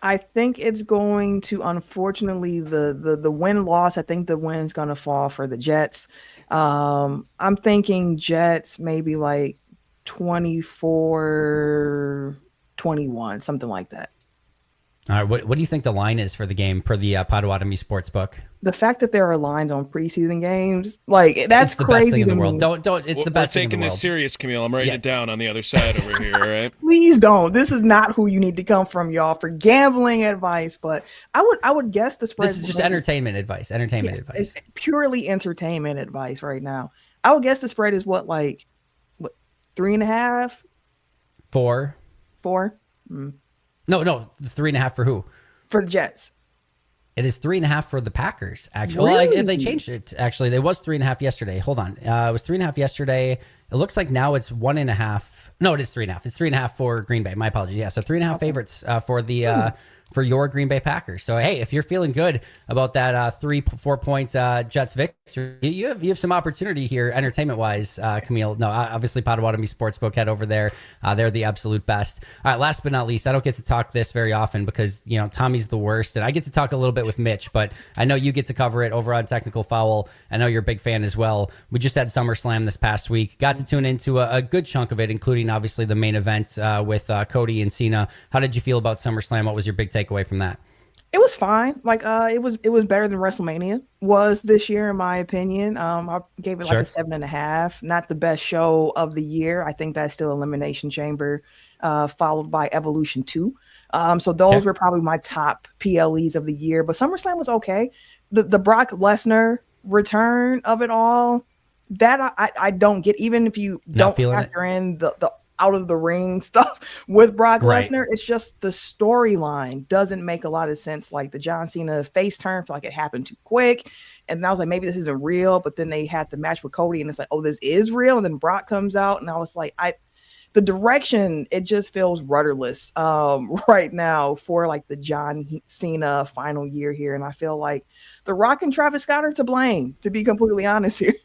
I think it's going to, unfortunately, the win-loss, I think the win's going to fall for the Jets. I'm thinking Jets maybe like 24-21, something like that. All right, what do you think the line is for the game per the Potawatomi Sportsbook? The fact that there are lines on preseason games, like, that's it's the crazy best thing in the to world. me. Don't. It's the best thing in the world. We're taking this serious, Camille. I'm writing it down on the other side over here. All right. Please don't. This is not who you need to come from, y'all, for gambling advice. But I would guess the spread. This is just entertainment advice. Entertainment advice. It's purely entertainment advice right now. I would guess the spread is what 3.5, 4. No, 3.5 for who? For the Jets. It is 3.5 for the Packers, actually. Really? Well, they changed it, actually. It was 3.5 yesterday. Hold on. It was 3.5 yesterday. It looks like now it's 1.5. No, it is 3.5. It's 3.5 for Green Bay. My apologies. Yeah, so 3.5 favorites for the for your Green Bay Packers. So, hey, if you're feeling good about that 3-4 point Jets victory, you have some opportunity here entertainment-wise, Camille. No, obviously, Potawatomi Sportsbook, head over there. They're the absolute best. All right, last but not least, I don't get to talk this very often because, Tommy's the worst, and I get to talk a little bit with Mitch, but I know you get to cover it over on Technical Foul. I know you're a big fan as well. We just had SummerSlam this past week. Got to tune into a good chunk of it, including, obviously, the main event with Cody and Cena. How did you feel about SummerSlam? What was your big takeaway from that? It was fine. Like it was better than WrestleMania was this year, in my opinion. I gave it like a 7.5. Not the best show of the year. I think that's still Elimination Chamber, followed by Evolution 2. So those Okay. were probably my top PLEs of the year. But SummerSlam was okay. The Brock Lesnar return of it all, that I don't get. Even if you Not don't feeling it. factor in the out of the ring stuff with Brock Right. Lesnar, it's just the storyline doesn't make a lot of sense. Like the John Cena face turn, feel like it happened too quick. And I was like, maybe this isn't real. But then they had the match with Cody, and it's like, oh, this is real. And then Brock comes out, and I was like, the direction, it just feels rudderless right now for like the John Cena final year here. And I feel like The Rock and Travis Scott are to blame, to be completely honest here.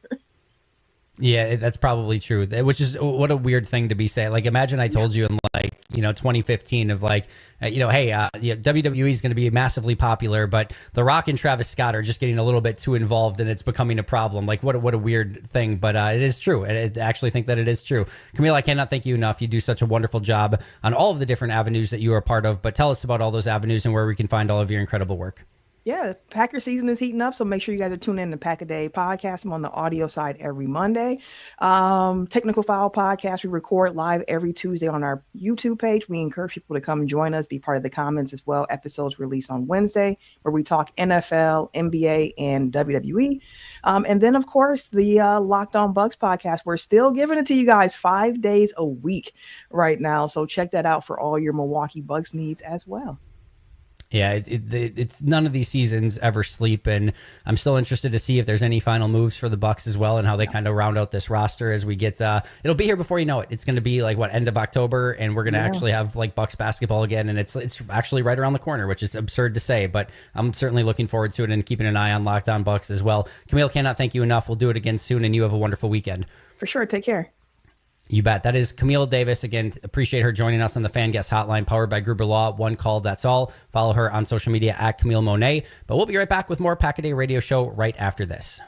Yeah, that's probably true. Which is what a weird thing to be saying. Like, imagine I told you in like 2015 of like, hey, WWE is going to be massively popular, but The Rock and Travis Scott are just getting a little bit too involved, and it's becoming a problem. Like, what a weird thing, but it is true. And I actually think that it is true. Camille, I cannot thank you enough. You do such a wonderful job on all of the different avenues that you are a part of. But tell us about all those avenues and where we can find all of your incredible work. Yeah, Packer season is heating up, so make sure you guys are tuning in to Pack a Day podcast. I'm on the audio side every Monday. Technical File podcast, we record live every Tuesday on our YouTube page. We encourage people to come join us, be part of the comments as well. Episodes released on Wednesday, where we talk NFL, NBA, and WWE. And then, of course, the Locked On Bucks podcast. We're still giving it to you guys 5 days a week right now, so check that out for all your Milwaukee Bucks needs as well. Yeah, it's none of these seasons ever sleep, and I'm still interested to see if there's any final moves for the Bucks as well, and how they kind of round out this roster as we get. It'll be here before you know it. It's going to be like end of October, and we're going to actually have like Bucks basketball again, and it's actually right around the corner, which is absurd to say, but I'm certainly looking forward to it and keeping an eye on Locked On Bucks as well. Camille, cannot thank you enough. We'll do it again soon, and you have a wonderful weekend. For sure, take care. You bet. That is Camille Davis. Again, appreciate her joining us on the Fan Guest Hotline, powered by Gruber Law. One call, that's all. Follow her on social media at Camille Monet. But we'll be right back with more Pack a Day Radio Show right after this.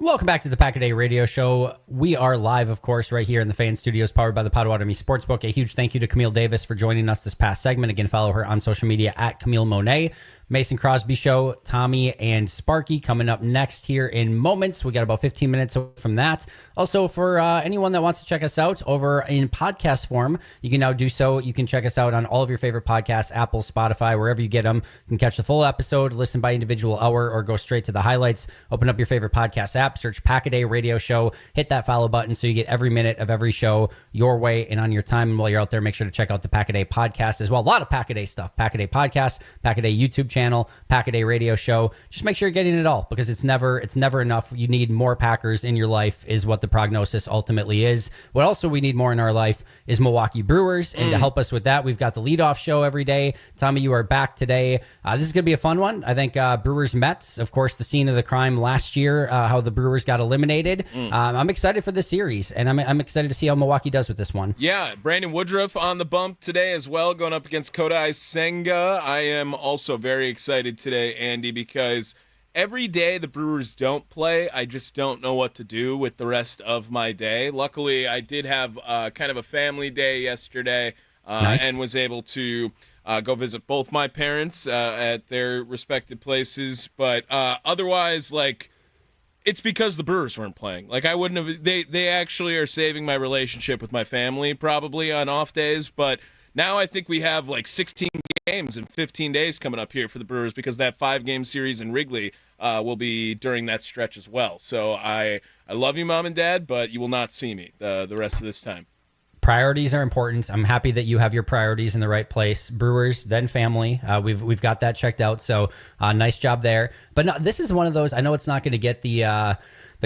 Welcome back to the Pack a Day Radio Show. We are live, of course, right here in the Fan Studios, powered by the Potawatomi Sportsbook. A huge thank you to Camille Davis for joining us this past segment. Again, follow her on social media at Camille Monet. Mason Crosby Show, Tommy and Sparky coming up next here in moments. We got about 15 minutes from that. Also, for anyone that wants to check us out over in podcast form, you can now do so. You can check us out on all of your favorite podcasts, Apple, Spotify, wherever you get them. You can catch the full episode, listen by individual hour, or go straight to the highlights. Open up your favorite podcast app, search Pack a Day Radio Show, hit that follow button so you get every minute of every show your way and on your time. And while you're out there, make sure to check out the Pack a Day podcast as well. A lot of Pack a Day stuff. Pack a Day podcast, Pack a Day YouTube channel, Pack a Day Radio Show. Just make sure you're getting it all, because it's never enough. You need more Packers in your life is what the prognosis ultimately is. What also we need more in our life is Milwaukee Brewers. And to help us with that, we've got the leadoff show every day. Tommy, you are back today. This is going to be a fun one. I think Brewers Mets, of course, the scene of the crime last year, how the Brewers got eliminated. I'm excited for this series, and I'm excited to see how Milwaukee does with this one. Yeah, Brandon Woodruff on the bump today as well, going up against Kodai Senga. I am also very excited today, Andy, because every day the Brewers don't play, I just don't know what to do with the rest of my day. Luckily, I did have kind of a family day yesterday, Nice. and was able to go visit both my parents at their respective places. But otherwise, like, it's because the Brewers weren't playing. Like, I wouldn't have. They actually are saving my relationship with my family probably on off days. But now I think we have like 16 games in 15 days coming up here for the Brewers, because that 5-game series in Wrigley will be during that stretch as well. So I love you, Mom and Dad, but you will not see me the rest of this time. Priorities are important. I'm happy that you have your priorities in the right place. Brewers, then family. We've got that checked out. So nice job there. But no, this is one of those. I know it's not going to get the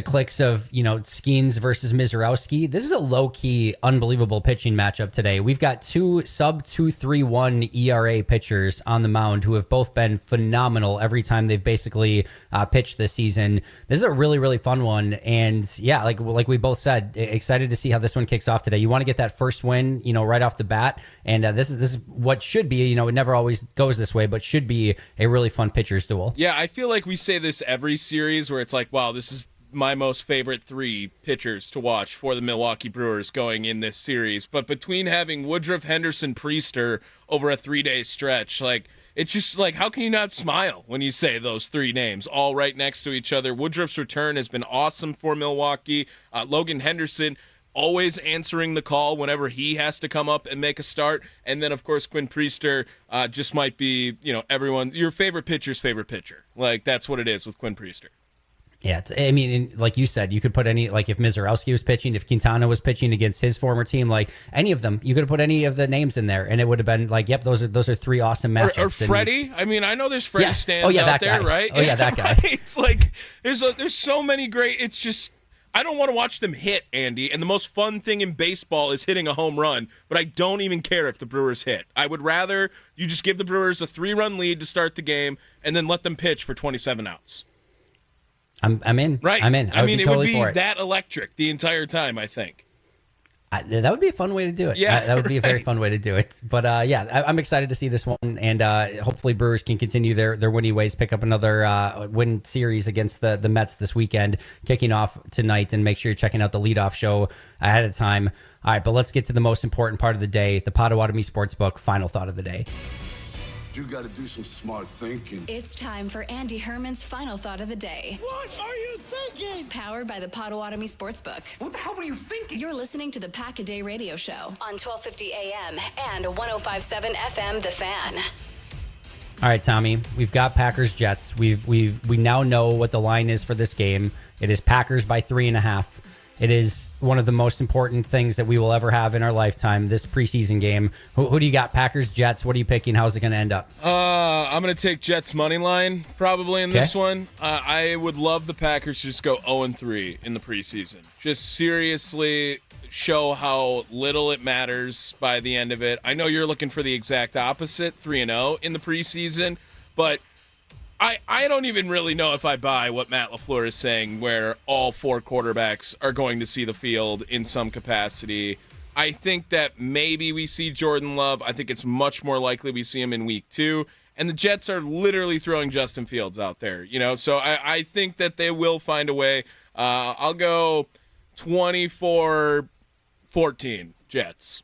clicks of, Skeens versus Mizorowski. This is a low-key, unbelievable pitching matchup today. We've got two sub-2.31 ERA pitchers on the mound who have both been phenomenal every time they've basically pitched this season. This is a really, really fun one. And yeah, like we both said, excited to see how this one kicks off today. You want to get that first win, right off the bat. And this is what should be, it never always goes this way, but should be a really fun pitcher's duel. Yeah, I feel like we say this every series where it's like, wow, this is my most favorite 3 pitchers to watch for the Milwaukee Brewers going in this series. But between having Woodruff, Henderson, Priester over a 3-day stretch, like, it's just like, how can you not smile when you say those 3 names all right next to each other? Woodruff's return has been awesome for Milwaukee. Logan Henderson always answering the call whenever he has to come up and make a start. And then, of course, Quinn Priester just might be, your favorite pitcher's favorite pitcher. Like, that's what it is with Quinn Priester. Yeah, like you said, you could put any, like if Mizorowski was pitching, if Quintana was pitching against his former team, like any of them, you could have put any of the names in there, and it would have been like, yep, those are 3 awesome matchups. Or Freddie. I mean, I know there's Freddie stands that out there, guy. right? Oh yeah, that guy. It's like there's so many great. It's just, I don't want to watch them hit, Andy. And the most fun thing in baseball is hitting a home run, but I don't even care if the Brewers hit. I would rather you just give the Brewers a 3-run lead to start the game and then let them pitch for 27 outs. I'm in. Right. I'm in. I mean, it would be for it. that electric the entire time, I think. That would be a fun way to do it. Yeah, that would be a very fun way to do it. But I'm excited to see this one, and hopefully Brewers can continue their winning ways, pick up another win series against the Mets this weekend, kicking off tonight. And make sure you're checking out the leadoff show ahead of time. All right, but let's get to the most important part of the day, the Potawatomi Sportsbook final thought of the day. You got to do some smart thinking. It's time for Andy Herman's final thought of the day. What are you thinking? Powered by the Potawatomi Sportsbook. What the hell were you thinking? You're listening to the Pack a Day Radio Show on 1250 AM and 105.7 FM The Fan. All right, Tommy, we've got Packers Jets. We now know what the line is for this game. It is Packers by 3.5. It is one of the most important things that we will ever have in our lifetime, this preseason game. Who do you got? Packers, Jets. What are you picking? How's it going to end up? I'm going to take Jets money line probably in this one. I would love the Packers to just go 0-3 in the preseason. Just seriously show how little it matters by the end of it. I know you're looking for the exact opposite, 3-0 in the preseason, but I don't even really know if I buy what Matt LaFleur is saying, where all 4 quarterbacks are going to see the field in some capacity. I think that maybe we see Jordan Love. I think it's much more likely we see him in week 2. And the Jets are literally throwing Justin Fields out there, so I think that they will find a way I'll go 24-14 Jets.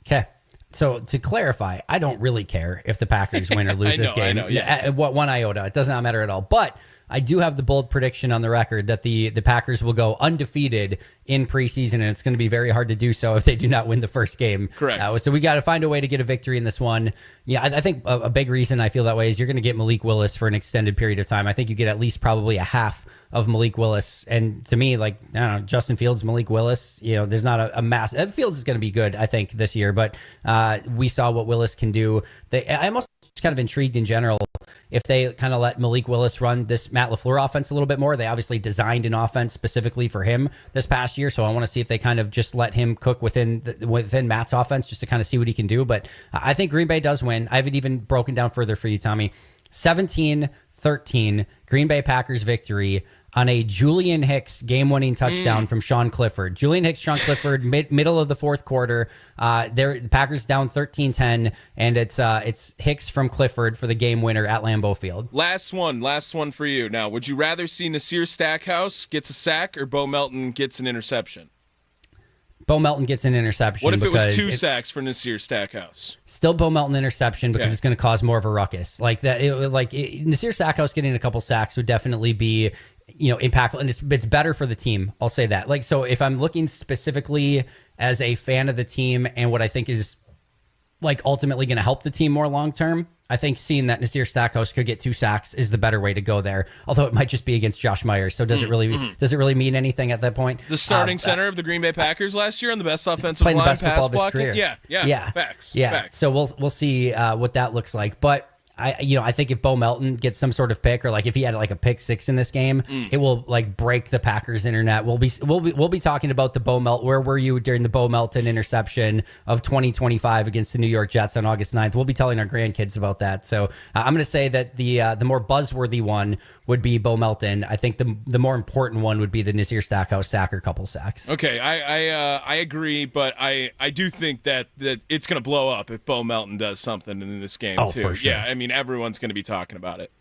Okay. So to clarify, I don't really care if the Packers win or lose this game. I know, yes. What one iota, it does not matter at all. But I do have the bold prediction on the record that the Packers will go undefeated in preseason, and it's going to be very hard to do so if they do not win the first game. Correct. So we got to find a way to get a victory in this one. Yeah, I think a big reason I feel that way is you're going to get Malik Willis for an extended period of time. I think you get at least probably a half of Malik Willis. And to me, like, I don't know, Justin Fields, Malik Willis, there's not a mass. Fields is going to be good, I think, this year, but we saw what Willis can do. I'm also just kind of intrigued in general if they kind of let Malik Willis run this Matt LaFleur offense a little bit more. They obviously designed an offense specifically for him this past year, so I want to see if they kind of just let him cook within Matt's offense just to kind of see what he can do. But I think Green Bay does win. I have it even broken down further for you, Tommy. 17-13, Green Bay Packers victory on a Julian Hicks game-winning touchdown from Sean Clifford. Julian Hicks, Sean Clifford, middle of the fourth quarter. The Packers down 13-10, and it's Hicks from Clifford for the game winner at Lambeau Field. Last one for you. Now, would you rather see Nasir Stackhouse gets a sack or Bo Melton gets an interception? Bo Melton gets an interception. What if it was 2 sacks for Nasir Stackhouse? Still Bo Melton interception because it's going to cause more of a ruckus. Like that, Nasir Stackhouse getting a couple sacks would definitely be impactful, and it's better for the team. I'll say that. Like, so if I'm looking specifically as a fan of the team and what I think is like ultimately going to help the team more long term, I think seeing that Nasir Stackhouse could get 2 sacks is the better way to go there. Although it might just be against Josh Myers, so does it really mean anything at that point? The starting center of the Green Bay Packers last year on the best offensive line, the best pass football of his blocking. Career. Yeah. Facts. So we'll see what that looks like, but. I think if Bo Melton gets some sort of pick, or like if he had like a pick 6 in this game, it will like break the Packers internet. We'll be talking about the Bo Melton. Where were you during the Bo Melton interception of 2025 against the New York Jets on August 9th? We'll be telling our grandkids about that. So I'm going to say that the more buzzworthy one would be Bo Melton. I think the more important one would be the Nasir Stackhouse sack or couple sacks. Okay, I agree, but I do think that it's going to blow up if Bo Melton does something in this game too. For sure. Yeah, I mean everyone's going to be talking about it.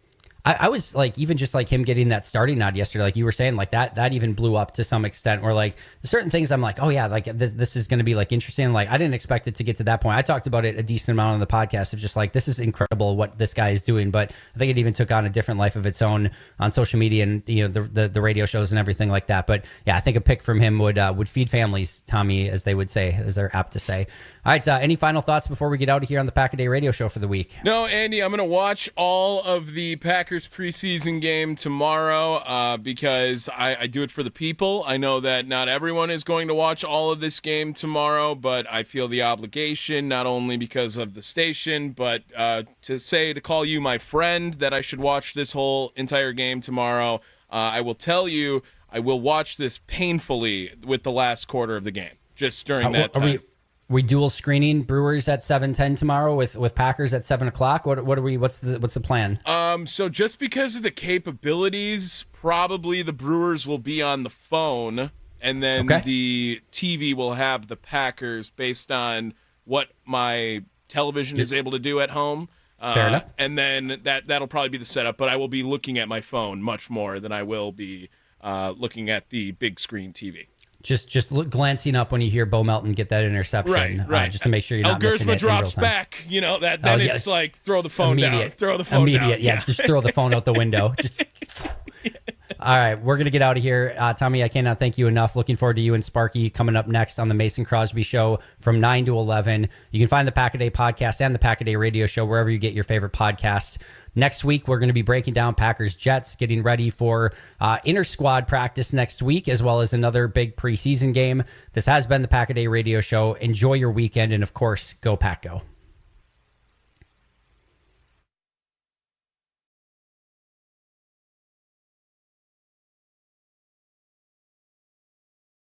I was like, even just like him getting that starting nod yesterday, like you were saying, like that even blew up to some extent, where like certain things I'm like, oh yeah, like this is going to be like interesting. Like I didn't expect it to get to that point. I talked about it a decent amount on the podcast of just like, this is incredible what this guy is doing. But I think it even took on a different life of its own on social media and, the radio shows and everything like that. But yeah, I think a pick from him would feed families, Tommy, as they would say, as they're apt to say. All right. Any final thoughts before we get out of here on the Pack-A-Day radio show for the week? No, Andy, I'm going to watch all of the Packers preseason game tomorrow because I do it for the people. I know that not everyone is going to watch all of this game tomorrow, but I feel the obligation, not only because of the station, but to call you my friend, that I should watch this whole entire game tomorrow. I will tell you, I will watch this painfully with the last quarter of the game, just during that time. We dual screening Brewers at 7:10 tomorrow with Packers at 7:00. What are we? What's the plan? So just because of the capabilities, probably the Brewers will be on the phone, and then the TV will have the Packers based on what my television is able to do at home. Fair enough. And then that'll probably be the setup. But I will be looking at my phone much more than I will be looking at the big screen TV. Just glancing up when you hear Bo Melton get that interception, right. Just to make sure you're not missing it. El Gersma drops back, it's like throw the phone down. Throw the phone down. Yeah, just throw the phone out the window. All right, we're going to get out of here. Tommy, I cannot thank you enough. Looking forward to you and Sparky coming up next on the Mason Crosby Show from 9 to 11. You can find the Pack-A-Day podcast and the Pack-A-Day radio show wherever you get your favorite podcasts. Next week, we're going to be breaking down Packers-Jets, getting ready for inter-squad practice next week, as well as another big preseason game. This has been the Pack-A-Day radio show. Enjoy your weekend, and of course, go Pack Go.